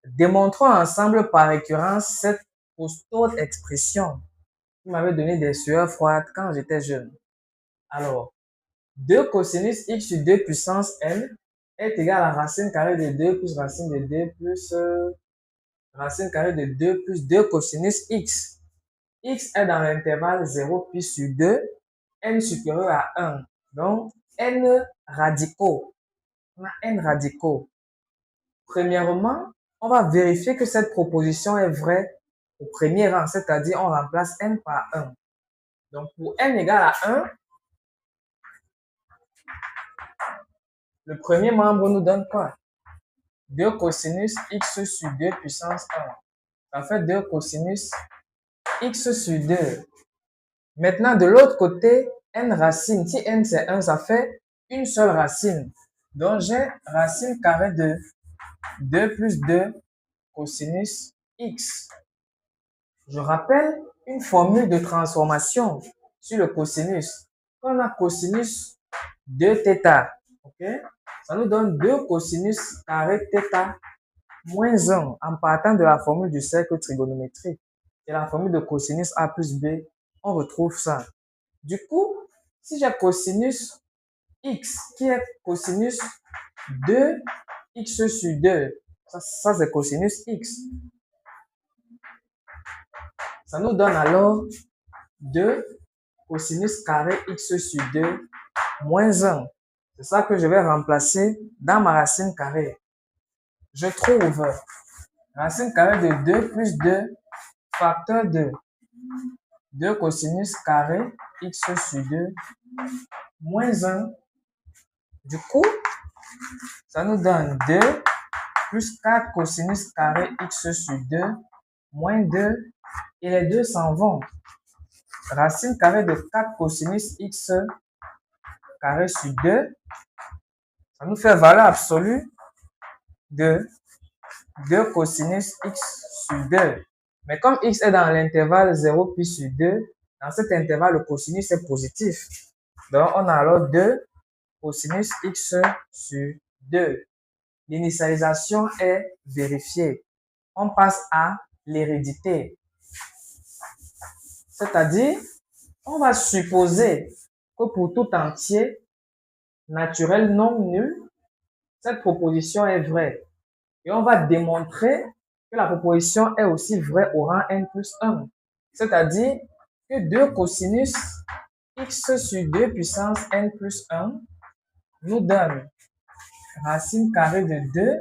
Démontrons ensemble par récurrence cette costaud expression qui m'avait donné des sueurs froides quand j'étais jeune. Alors, 2 cosinus x sur 2 puissance n est égal à racine carrée de 2 plus racine de 2 plus racine carrée de 2 plus 2 cosinus x. X est dans l'intervalle 0 pi sur 2, n supérieur à 1. Donc, n radicaux. On a n radicaux. Premièrement, on va vérifier que cette proposition est vraie au premier rang, c'est-à-dire on remplace n par 1. Donc, pour n égale à 1, le premier membre nous donne quoi? 2 cosinus x sur 2 puissance 1. Ça fait 2 cosinus x sur 2. Maintenant, de l'autre côté, n racine. Si n c'est 1, ça fait une seule racine. Donc, j'ai racine carrée de 2 plus 2 cosinus x. Je rappelle une formule de transformation sur le cosinus. Quand on a cosinus 2 θ, okay, ça nous donne 2 cosinus carré θ moins 1 en partant de la formule du cercle trigonométrique. Et la formule de cosinus a plus b, on retrouve ça. Du coup, si j'ai cosinus x qui est cosinus 2x sur 2, ça c'est cosinus x. Ça nous donne alors 2 cosinus carré x sur 2 moins 1. C'est ça que je vais remplacer dans ma racine carrée. Je trouve racine carrée de 2 plus 2 facteur de 2 cosinus carré x sur 2 moins 1. Du coup, ça nous donne 2 plus 4 cosinus carré x sur 2 moins 2. Et les deux s'en vont. Racine carrée de 4 cosinus x carré sur 2. Ça nous fait valeur absolue de 2 cosinus x sur 2. Mais comme x est dans l'intervalle 0 pi sur 2, dans cet intervalle, le cosinus est positif. Donc, on a alors 2 cosinus x sur 2. L'initialisation est vérifiée. On passe à l'hérédité. C'est-à-dire, on va supposer que pour tout entier naturel non nul, cette proposition est vraie. Et on va démontrer que la proposition est aussi vraie au rang n plus 1. C'est-à-dire que 2 cosinus x sur 2 puissance n plus 1 nous donne racine carrée de 2